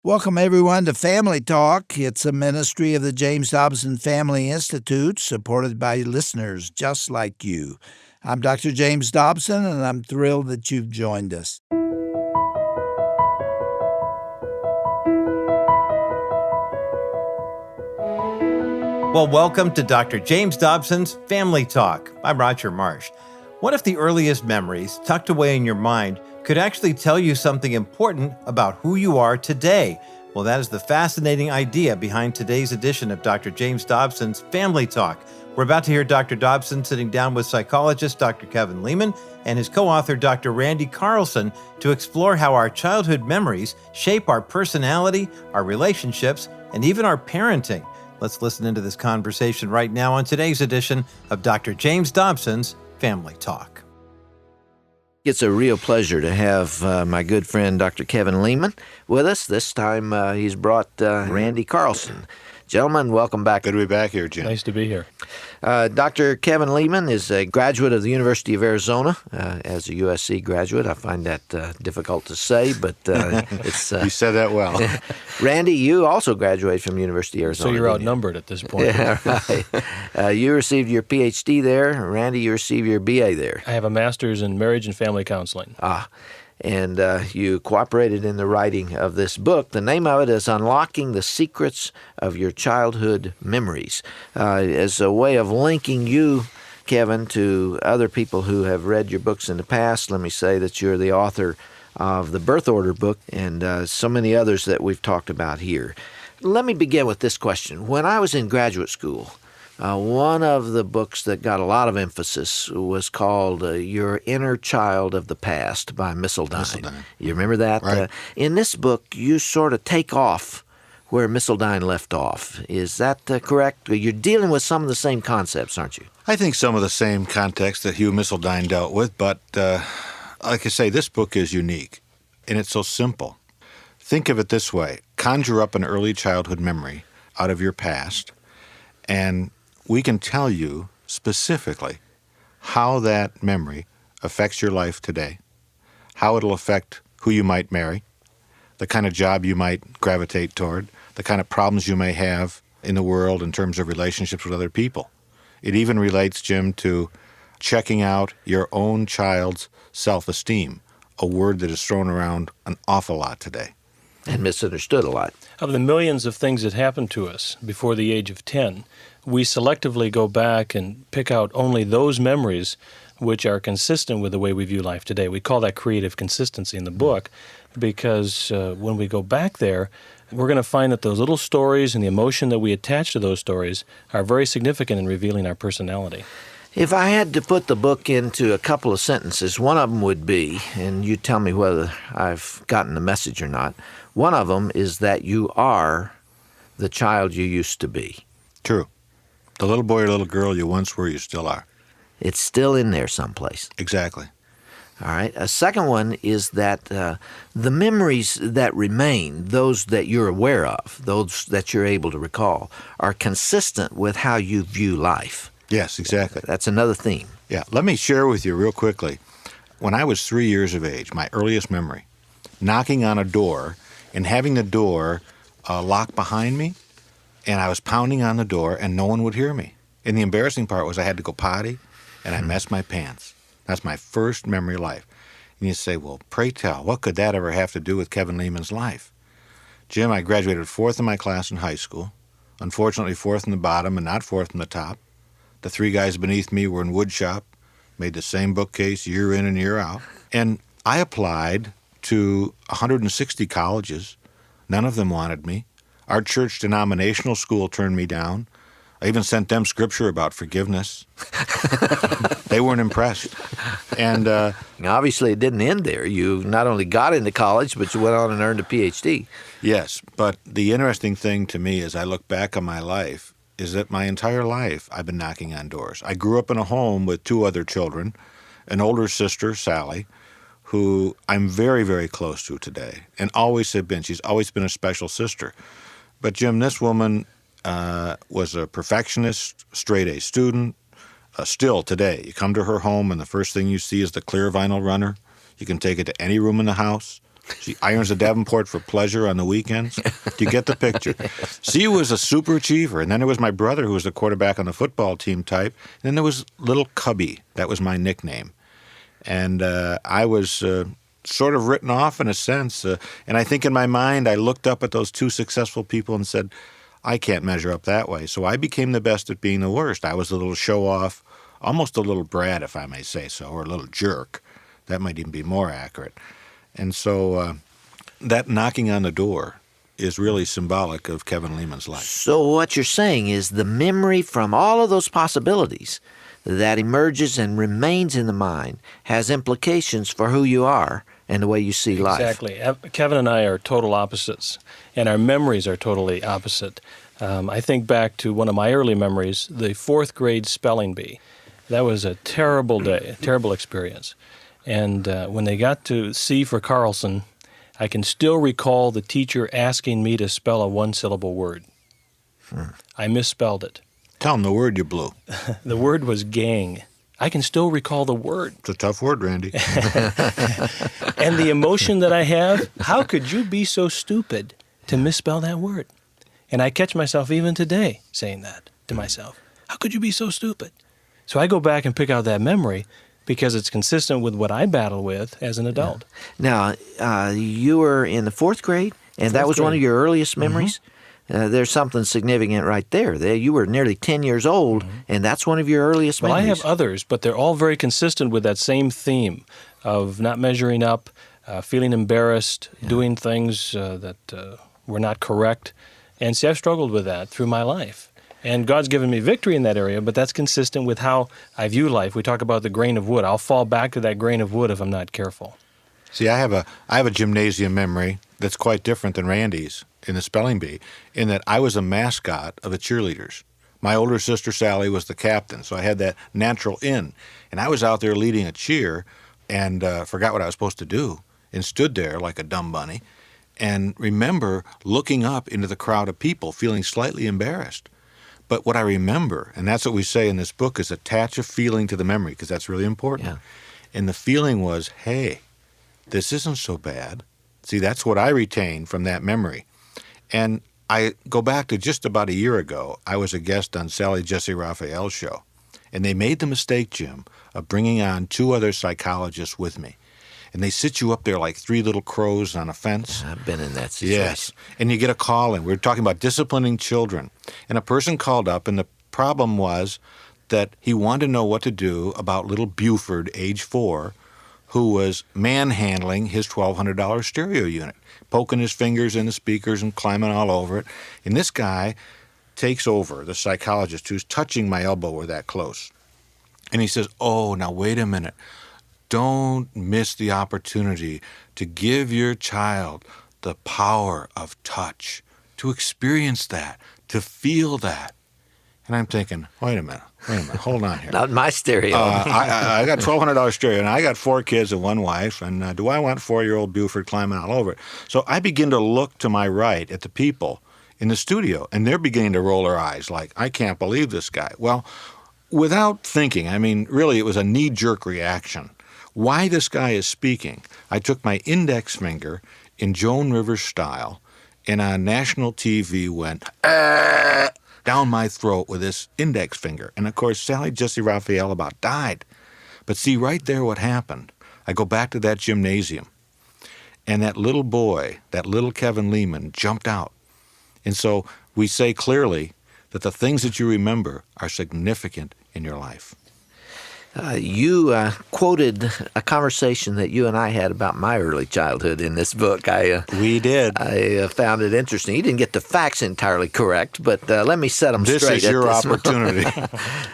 Welcome, everyone, to Family Talk. It's a ministry of the James Dobson Family Institute, supported by listeners just like you. I'm Dr. James Dobson, and I'm thrilled that you've joined us. Well, welcome to Dr. James Dobson's Family Talk. I'm Roger Marsh. What if the earliest memories tucked away in your mind could actually tell you something important about who you are today? Well, that is the fascinating idea behind today's edition of Dr. James Dobson's Family Talk. We're about to hear Dr. Dobson sitting down with psychologist Dr. Kevin Leman and his co-author Dr. Randy Carlson to explore how our childhood memories shape our personality, our relationships, and even our parenting. Let's listen into this conversation right now on today's edition of Dr. James Dobson's Family Talk. It's a real pleasure to have my good friend Dr. Kevin Leman with us. This time he's brought Randy Carlson. Gentlemen, welcome back. Good to be back here, Jim. Nice to be here. Dr. Kevin Leman is a graduate of the University of Arizona. As a USC graduate, I find that difficult to say, but it's... You said that well. Randy, you also graduated from the University of Arizona. So you're outnumbered at this point. Yeah, right. You received your PhD there. Randy, you received your BA there. I have a master's in marriage and family counseling. And you cooperated in the writing of this book. The name of it is Unlocking the Secrets of Your Childhood Memories. As a way of linking you, Kevin, to other people who have read your books in the past, let me say that you're the author of the Birth Order book and so many others that we've talked about here. Let me begin with this question. When I was in graduate school, one of the books that got a lot of emphasis was called Your Inner Child of the Past by Missildine. You remember that? Right. In this book, you sort of take off where Missildine left off. Is that correct? You're dealing with some of the same concepts, aren't you? I think some of the same context that Hugh Missildine dealt with, but like I say, this book is unique, and it's so simple. Think of it this way. Conjure up an early childhood memory out of your past, and we can tell you specifically how that memory affects your life today, how it'll affect who you might marry, the kind of job you might gravitate toward, the kind of problems you may have in the world in terms of relationships with other people. It even relates, Jim, to checking out your own child's self-esteem, a word that is thrown around an awful lot today. And misunderstood a lot. Of the millions of things that happened to us before the age of 10, we selectively go back and pick out only those memories which are consistent with the way we view life today. We call that creative consistency in the book because when we go back there, we're going to find that those little stories and the emotion that we attach to those stories are very significant in revealing our personality. If I had to put the book into a couple of sentences, one of them would be, and you tell me whether I've gotten the message or not, one of them is that you are the child you used to be. True. The little boy or little girl you once were, you still are. It's still in there someplace. Exactly. All right. A second one is that the memories that remain, those that you're aware of, those that you're able to recall, are consistent with how you view life. Yes, exactly. That's another theme. Yeah. Let me share with you real quickly. When I was 3 years of age, my earliest memory, knocking on a door and having the door locked behind me, and I was pounding on the door and no one would hear me. And the embarrassing part was I had to go potty and I messed my pants. That's my first memory of life. And you say, well, pray tell, what could that ever have to do with Kevin Leman's life? Jim, I graduated fourth in my class in high school. Unfortunately, fourth in the bottom and not fourth in the top. The three guys beneath me were in wood shop, made the same bookcase year in and year out. And I applied to 160 colleges. None of them wanted me. Our church denominational school turned me down. I even sent them scripture about forgiveness. They weren't impressed. And obviously, it didn't end there. You not only got into college, but you went on and earned a PhD. Yes, but the interesting thing to me as I look back on my life is that my entire life I've been knocking on doors. I grew up in a home with two other children, an older sister, Sally, who I'm very, very close to today and always have been. She's always been a special sister. But, Jim, this woman was a perfectionist, straight-A student, still today. You come to her home and the first thing you see is the clear vinyl runner. You can take it to any room in the house. She irons a Davenport for pleasure on the weekends. Do you get the picture? She was a super achiever. And then there was my brother, who was the quarterback on the football team type. And then there was Little Cubby. That was my nickname. And I was sort of written off in a sense. And I think in my mind, I looked up at those two successful people and said, I can't measure up that way. So I became the best at being the worst. I was a little show-off, almost a little brat, if I may say so, or a little jerk. That might even be more accurate. And so that knocking on the door is really symbolic of Kevin Leman's life. So what you're saying is the memory from all of those possibilities that emerges and remains in the mind has implications for who you are and the way you see life. Exactly. Kevin and I are total opposites, and our memories are totally opposite. I think back to one of my early memories, the 4th grade spelling bee. That was a terrible day, a terrible experience. And when they got to C for Carlson, I can still recall the teacher asking me to spell a one-syllable word. I misspelled it. Tell them the word you blew. The word was gang. I can still recall the word. It's a tough word, Randy. And the emotion that I have, how could you be so stupid to misspell that word? And I catch myself even today saying that to myself. How could you be so stupid? So I go back and pick out that memory because it's consistent with what I battle with as an adult. Now, you were in the 4th grade, and that was one of your earliest memories? There's something significant right there. You were nearly 10 years old, and that's one of your earliest memories. Well, I have others, but they're all very consistent with that same theme of not measuring up, feeling embarrassed, doing things that were not correct. And see, I've struggled with that through my life. And God's given me victory in that area, but that's consistent with how I view life. We talk about the grain of wood. I'll fall back to that grain of wood if I'm not careful. See, I have a gymnasium memory that's quite different than Randy's in the spelling bee, in that I was a mascot of the cheerleaders. My older sister, Sally, was the captain, so I had that natural in. And I was out there leading a cheer and forgot what I was supposed to do and stood there like a dumb bunny and remember looking up into the crowd of people, feeling slightly embarrassed. But what I remember, and that's what we say in this book, is attach a feeling to the memory, because that's really important. Yeah. And the feeling was, hey, this isn't so bad. See, that's what I retain from that memory. And I go back to just about a year ago. I was a guest on Sally Jesse Raphael's show. And they made the mistake, Jim, of bringing on 2 other psychologists with me. And they sit you up there like 3 little crows on a fence. I've been in that situation. Yes. And you get a call in. We were talking about disciplining children. And a person called up, and the problem was that he wanted to know what to do about little Buford, age 4, who was manhandling his $1,200 stereo unit, poking his fingers in the speakers and climbing all over it. And this guy takes over, the psychologist who's touching my elbow, we're that close. And he says, oh, now wait a minute. Don't miss the opportunity to give your child the power of touch, to experience that, to feel that. And I'm thinking, wait a minute, hold on here. Not my stereo. I got $1,200 stereo, and I got 4 kids and 1 wife, and do I want 4-year-old Buford climbing all over it? So I begin to look to my right at the people in the studio, and they're beginning to roll their eyes like, I can't believe this guy. Well, without thinking, I mean, really, it was a knee-jerk reaction. Why this guy is speaking, I took my index finger in Joan Rivers style, and on national TV went, down my throat with this index finger. And, of course, Sally Jesse Raphael about died. But see, right there what happened, I go back to that gymnasium, and that little boy, that little Kevin Leman, jumped out. And so we say clearly that the things that you remember are significant in your life. You quoted a conversation that you and I had about my early childhood in this book. We did. I found it interesting. You didn't get the facts entirely correct, but let me set them straight. This is your opportunity.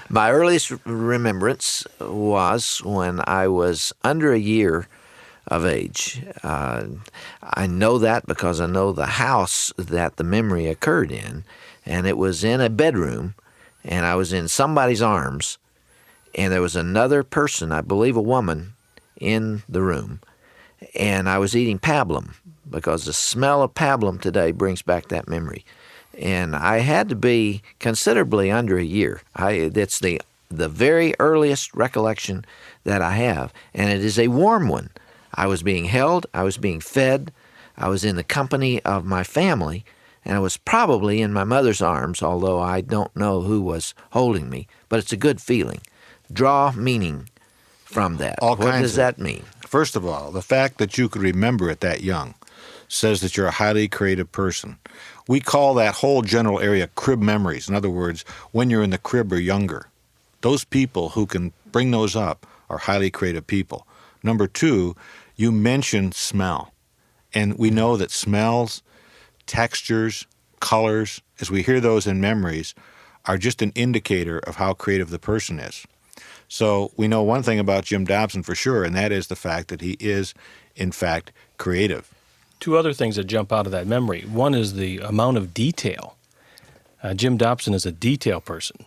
My earliest remembrance was when I was under a year of age. I know that because I know the house that the memory occurred in, and it was in a bedroom, and I was in somebody's arms, and there was another person, I believe a woman, in the room. And I was eating pablum because the smell of pablum today brings back that memory. And I had to be considerably under a year. It's the very earliest recollection that I have, and it is a warm one. I was being held, I was being fed, I was in the company of my family, and I was probably in my mother's arms, although I don't know who was holding me, but it's a good feeling. Draw meaning from that. All What kinds does of that mean? First of all, the fact that you could remember it that young says that you're a highly creative person. We call that whole general area crib memories. In other words, when you're in the crib or younger. Those people who can bring those up are highly creative people. Number two, you mentioned smell. And we know that smells, textures, colors, as we hear those in memories, are just an indicator of how creative the person is. So we know one thing about Jim Dobson for sure, and that is the fact that he is, in fact, creative. Two other things that jump out of that memory. One is the amount of detail. Jim Dobson is a detail person.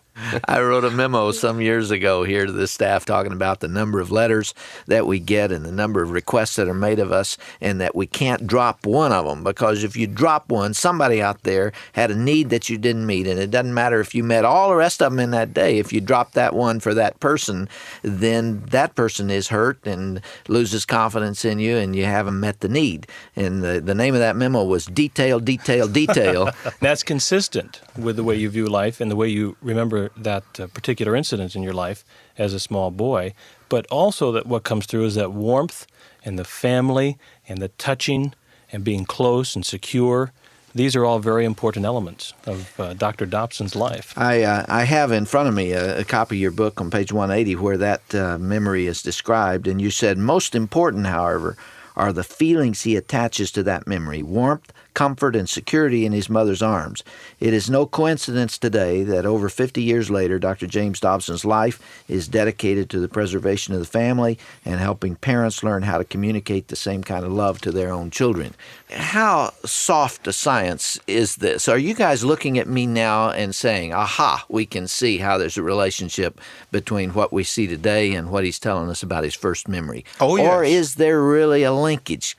I wrote a memo some years ago here to the staff talking about the number of letters that we get and the number of requests that are made of us, and that we can't drop one of them, because if you drop one, somebody out there had a need that you didn't meet, and it doesn't matter if you met all the rest of them in that day. If you drop that one for that person, then that person is hurt and loses confidence in you, and you haven't met the need. And the name of that memo was Detail, Detail, Detail. That's consistent with the way you view life and the way you remember that particular incident in your life as a small boy, but also that what comes through is that warmth and the family and the touching and being close and secure. These are all very important elements of Dr. Dobson's life. I have in front of me a copy of your book on page 180 where that memory is described, and you said, most important, however, are the feelings he attaches to that memory: warmth, comfort, and security in his mother's arms. It is no coincidence today that over 50 years later, Dr. James Dobson's life is dedicated to the preservation of the family and helping parents learn how to communicate the same kind of love to their own children. How soft a science is this? Are you guys looking at me now and saying, aha, we can see how there's a relationship between what we see today and what he's telling us about his first memory? Oh, yes. Or is there really a linkage?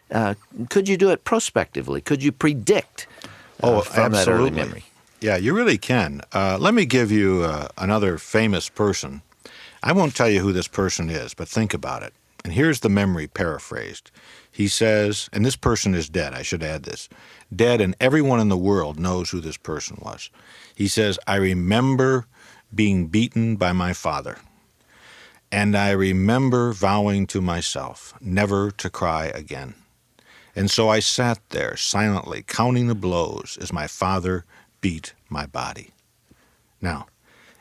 Could you do it prospectively? Could you predict from that early memory? Yeah, you really can. Let me give you another famous person. I won't tell you who this person is, but think about it. And here's the memory paraphrased. He says, and this person is dead, I should add this, dead, and everyone in the world knows who this person was. He says, I remember being beaten by my father, and I remember vowing to myself never to cry again. And so I sat there silently counting the blows as my father beat my body. Now,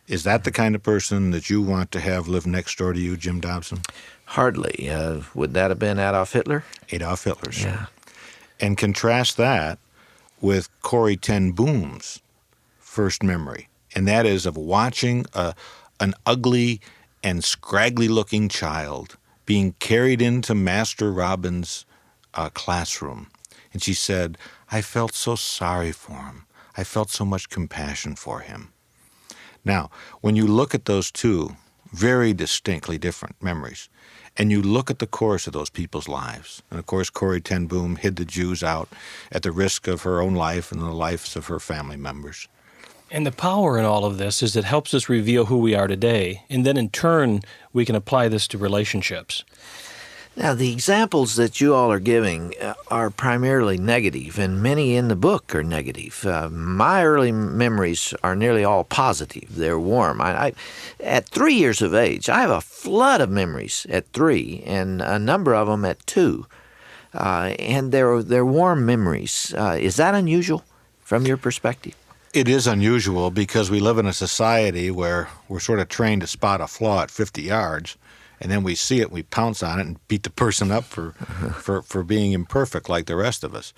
is that the kind of person that you want to have live next door to you, Jim Dobson? Hardly. Would that have been Adolf Hitler? Adolf Hitler, sir. Yeah. And contrast that with Corrie ten Boom's first memory, and that is of watching an ugly and scraggly-looking child being carried into Master Robin's classroom. And she said, I felt so sorry for him. I felt so much compassion for him. Now, when you look at those two very distinctly different memories, and you look at the course of those people's lives, and of course Corrie ten Boom hid the Jews out at the risk of her own life and the lives of her family members. And the power in all of this is it helps us reveal who we are today, and then in turn we can apply this to relationships. Now, the examples that you all are giving are primarily negative, and many in the book are negative. My early memories are nearly all positive. They're warm. At 3 years of age, I have a flood of memories at 3, and a number of them at 2. And they're warm memories. Is that unusual from your perspective? It is unusual because we live in a society where we're sort of trained to spot a flaw at 50 yards, and then we see it, we pounce on it, and beat the person up for being imperfect like the rest of us.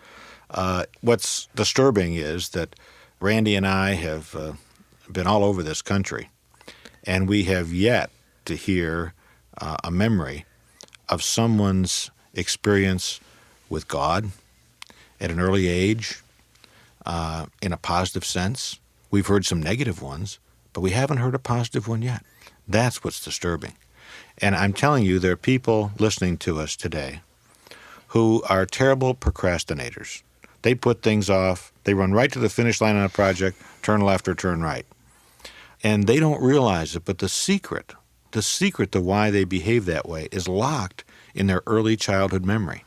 What's disturbing is that Randy and I have been all over this country, and we have yet to hear a memory of someone's experience with God at an early age in a positive sense. We've heard some negative ones, but we haven't heard a positive one yet. That's what's disturbing. And I'm telling you, there are people listening to us today who are terrible procrastinators. They put things off. They run right to the finish line on a project, turn left or turn right. And they don't realize it, but the secret to why they behave that way is locked in their early childhood memory.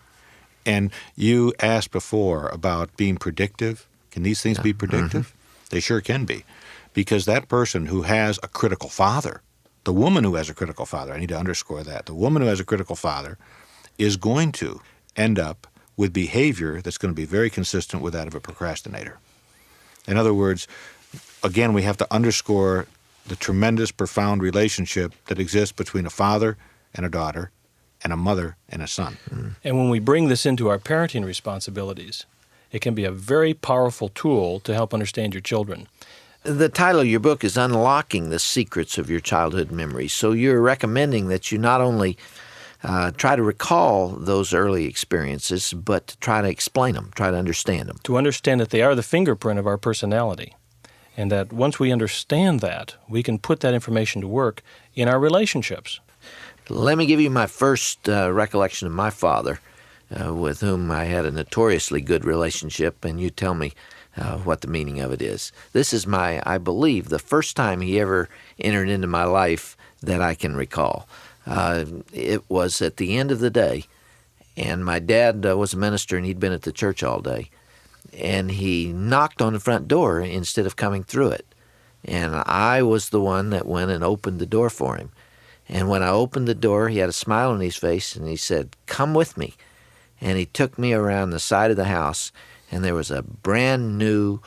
And you asked before about being predictive. Can these things be predictive? They sure can be. Because that person who has a critical father, the woman who has a critical father, I need to underscore that, the woman who has a critical father is going to end up with behavior that's going to be very consistent with that of a procrastinator. In other words, again, we have to underscore the tremendous, profound relationship that exists between a father and a daughter and a mother and a son. And when we bring this into our parenting responsibilities, it can be a very powerful tool to help understand your children. The title of your book is Unlocking the Secrets of Your Childhood Memories. So you're recommending that you not only try to recall those early experiences, but to try to explain them, try to understand them. To understand that they are the fingerprint of our personality, and that once we understand that, we can put that information to work in our relationships. Let me give you my first recollection of my father, with whom I had a notoriously good relationship, and you tell me what the meaning of it is. This is I believe, the first time he ever entered into my life that I can recall. It was at the end of the day, and my dad was a minister, and he'd been at the church all day, and he knocked on the front door instead of coming through it. And I was the one that went and opened the door for him. And when I opened the door, he had a smile on his face, and he said, "Come with me." And he took me around the side of the house, and there was a brand new,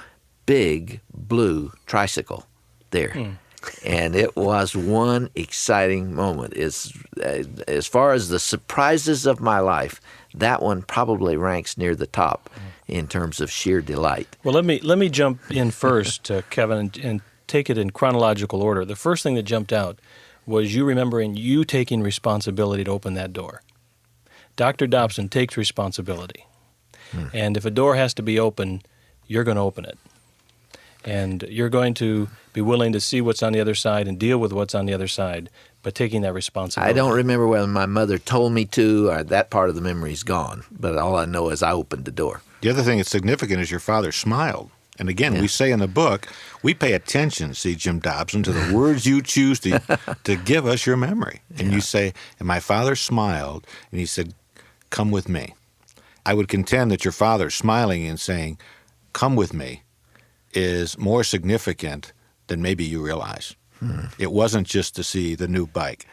big, blue tricycle there. And it was one exciting moment. As far as the surprises of my life, that one probably ranks near the top in terms of sheer delight. Well, let me jump in first, Kevin, and take it in chronological order. The first thing that jumped out was you remembering you taking responsibility to open that door. Dr. Dobson takes responsibility. And if a door has to be open, you're going to open it. And you're going to be willing to see what's on the other side and deal with what's on the other side, but taking that responsibility. I don't remember whether my mother told me to, or that part of the memory's gone, but all I know is I opened the door. The other thing that's significant is your father smiled. And again, we say in the book, we pay attention, see, Jim Dobson, to the words you choose to give us your memory. And you say, and my father smiled, and he said, "Come with me." I would contend that your father smiling and saying, "Come with me," is more significant than maybe you realize. It wasn't just to see the new bike.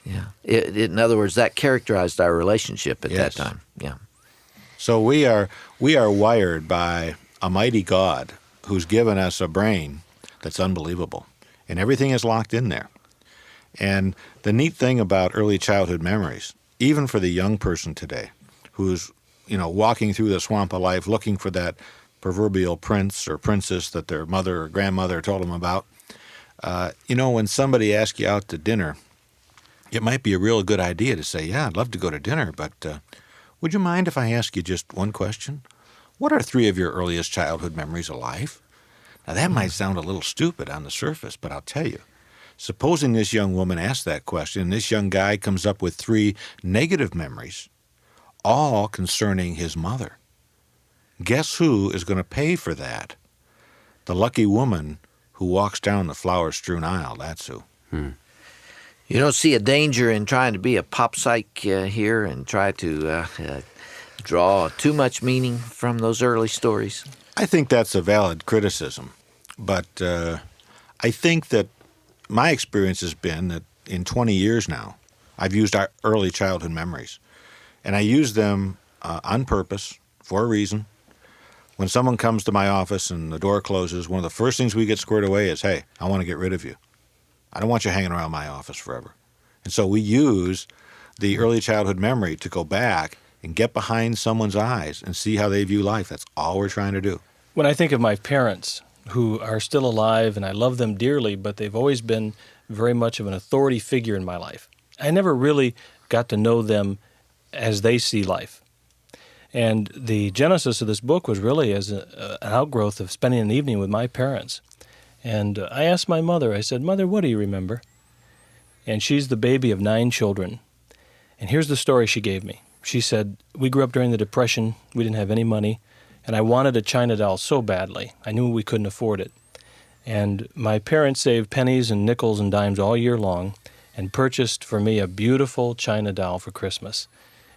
Yeah. In other words, that characterized our relationship at that time. Yeah. So we are wired by a mighty God who's given us a brain that's unbelievable, and everything is locked in there. And the neat thing about early childhood memories, even for the young person today, who's walking through the swamp of life looking for that proverbial prince or princess that their mother or grandmother told them about, when somebody asks you out to dinner, it might be a real good idea to say, "Yeah, I'd love to go to dinner, but would you mind if I ask you just one question? What are 3 of your earliest childhood memories of life?" Now, that might sound a little stupid on the surface, but I'll tell you, supposing this young woman asks that question, and this young guy comes up with 3 negative memories, all concerning his mother. Guess who is going to pay for that? The lucky woman who walks down the flower-strewn aisle, that's who. You don't see a danger in trying to be a pop psych here and try to draw too much meaning from those early stories? I think that's a valid criticism, but I think that my experience has been that in 20 years now, I've used our early childhood memories, and I use them on purpose, for a reason. When someone comes to my office and the door closes, one of the first things we get squared away is, "Hey, I want to get rid of you. I don't want you hanging around my office forever." And so we use the early childhood memory to go back and get behind someone's eyes and see how they view life. That's all we're trying to do. When I think of my parents, who are still alive, and I love them dearly, but they've always been very much of an authority figure in my life, I never really got to know them as they see life. And the genesis of this book was really as an outgrowth of spending an evening with my parents. And I asked my mother, I said, "Mother, what do you remember?" And she's the baby of 9 children. And here's the story she gave me. She said, "We grew up during the Depression. We didn't have any money. And I wanted a China doll so badly. I knew we couldn't afford it. And my parents saved pennies and nickels and dimes all year long. and purchased for me a beautiful china doll for Christmas.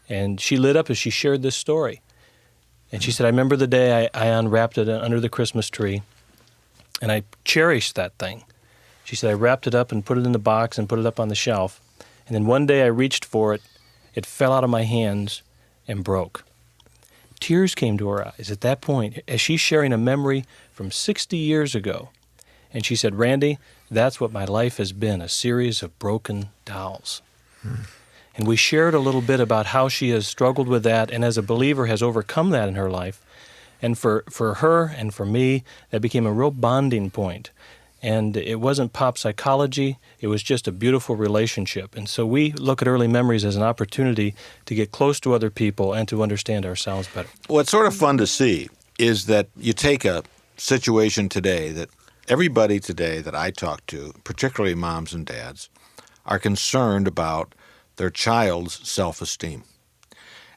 And she lit up as she shared this story. And she said, I remember the day I unwrapped it under the Christmas tree, and I cherished that thing. She said, I wrapped it up and put it in the box and put it up on the shelf. And then one day I reached for it, it fell out of my hands and broke. Tears came to her eyes at that point as she's sharing a memory from 60 years ago. And she said, Randy, that's what my life has been, a series of broken dolls. And we shared a little bit about how she has struggled with that and as a believer has overcome that in her life. And for her and for me, that became a real bonding point. And it wasn't pop psychology, it was just a beautiful relationship. And so we look at early memories as an opportunity to get close to other people and to understand ourselves better. What's sort of fun to see is that you take a situation today that everybody today that I talk to, particularly moms and dads, are concerned about their child's self-esteem.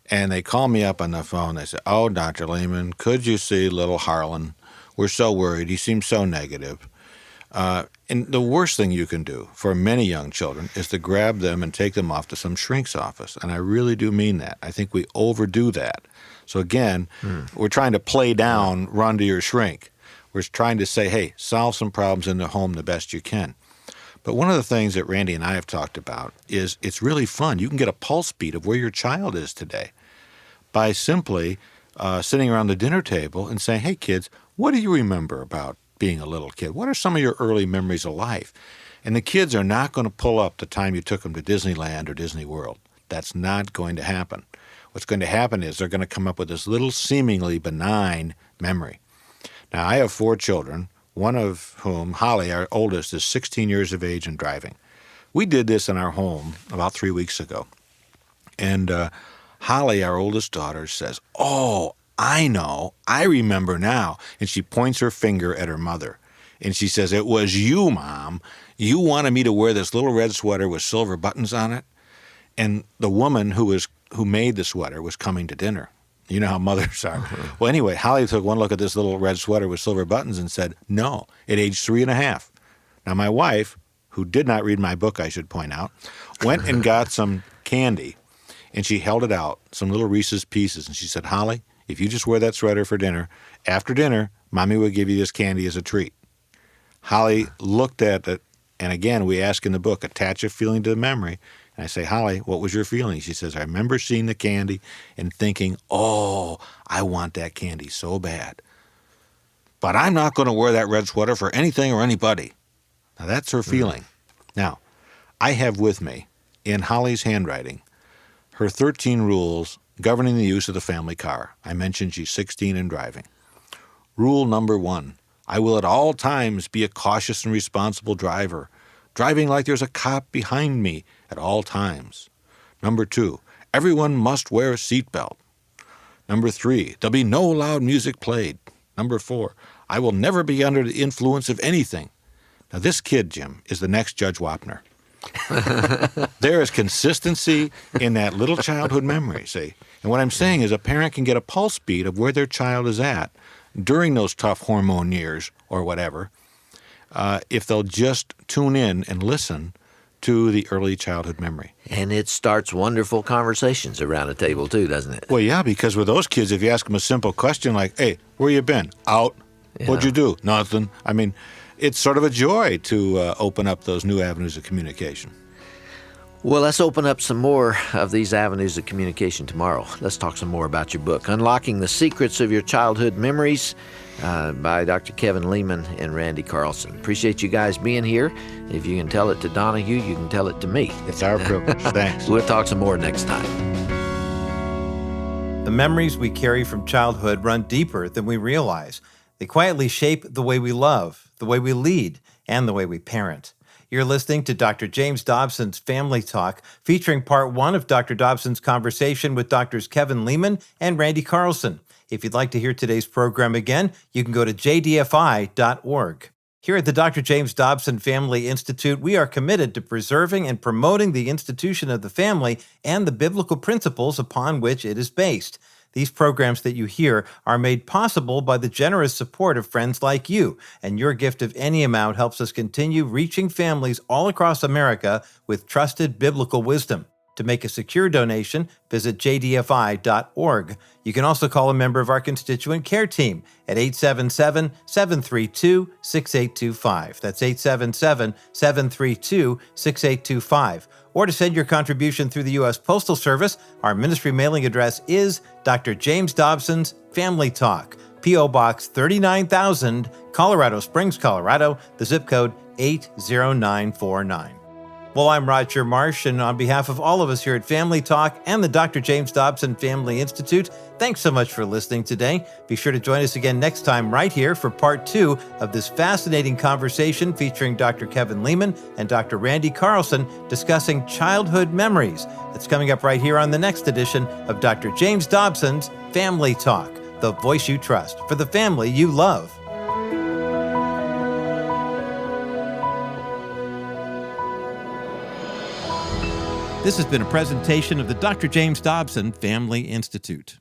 And they call me up on the phone. They say, oh, Dr. Leman, could you see little Harlan? We're so worried. He seems so negative. And the worst thing you can do for many young children is to grab them and take them off to some shrink's office. And I really do mean that. I think we overdo that. So again, we're trying to play down, run to your shrink. We're trying to say, hey, solve some problems in the home the best you can. But one of the things that Randy and I have talked about is it's really fun. You can get a pulse beat of where your child is today by simply sitting around the dinner table and saying, hey, kids, what do you remember about being a little kid? What are some of your early memories of life? And the kids are not going to pull up the time you took them to Disneyland or Disney World. That's not going to happen. What's going to happen is they're going to come up with this little seemingly benign memory. Now, I have 4 children, one of whom, Holly, our oldest, is 16 years of age and driving. We did this in our home about 3 weeks ago. And Holly, our oldest daughter, says, oh, I know, I remember now. And she points her finger at her mother. And she says, it was you, Mom. You wanted me to wear this little red sweater with silver buttons on it. And the woman who made the sweater was coming to dinner. You know how mothers are. Well, anyway, Holly took one look at this little red sweater with silver buttons and said, no, at age 3.5. Now, my wife, who did not read my book, I should point out, went and got some candy, and she held it out, some little Reese's Pieces, and she said, Holly, if you just wear that sweater for dinner, after dinner, Mommy will give you this candy as a treat. Holly looked at it, and again, we ask in the book, attach a feeling to the memory. And I say, Holly, what was your feeling? She says, I remember seeing the candy and thinking, oh, I want that candy so bad. But I'm not going to wear that red sweater for anything or anybody. Now, that's her feeling. Now, I have with me, in Holly's handwriting, her 13 rules governing the use of the family car. I mentioned she's 16 and driving. Rule number 1, I will at all times be a cautious and responsible driver, driving like there's a cop behind me at all times. Number 2, everyone must wear a seatbelt. Number 3, there'll be no loud music played. Number 4, I will never be under the influence of anything. Now, this kid, Jim, is the next Judge Wapner. There is consistency in that little childhood memory, see? And what I'm saying is a parent can get a pulse beat of where their child is at during those tough hormone years or whatever, if they'll just tune in and listen to the early childhood memory. And it starts wonderful conversations around a table too, doesn't it? Well, yeah, because with those kids, if you ask them a simple question like, hey, where you been? Out. Yeah. What'd you do? Nothing. I mean, it's sort of a joy to open up those new avenues of communication. Well, let's open up some more of these avenues of communication tomorrow. Let's talk some more about your book, Unlocking the Secrets of Your Childhood Memories, by Dr. Kevin Leman and Randy Carlson. Appreciate you guys being here. If you can tell it to Donahue, you can tell it to me. It's our privilege. Thanks. We'll talk some more next time. The memories we carry from childhood run deeper than we realize. They quietly shape the way we love, the way we lead, and the way we parent. You're listening to Dr. James Dobson's Family Talk, featuring part 1 of Dr. Dobson's conversation with Drs. Kevin Leman and Randy Carlson. If you'd like to hear today's program again, you can go to jdfi.org. Here at the Dr. James Dobson Family Institute, we are committed to preserving and promoting the institution of the family and the biblical principles upon which it is based. These programs that you hear are made possible by the generous support of friends like you, and your gift of any amount helps us continue reaching families all across America with trusted biblical wisdom. To make a secure donation, visit jdfi.org. You can also call a member of our constituent care team at 877-732-6825. That's 877-732-6825. Or to send your contribution through the U.S. Postal Service, our ministry mailing address is Dr. James Dobson's Family Talk, P.O. Box 39,000, Colorado Springs, Colorado, the zip code 80949. Well, I'm Roger Marsh, and on behalf of all of us here at Family Talk and the Dr. James Dobson Family Institute, thanks so much for listening today. Be sure to join us again next time right here for part 2 of this fascinating conversation featuring Dr. Kevin Leman and Dr. Randy Carlson discussing childhood memories. It's coming up right here on the next edition of Dr. James Dobson's Family Talk, the voice you trust for the family you love. This has been a presentation of the Dr. James Dobson Family Institute.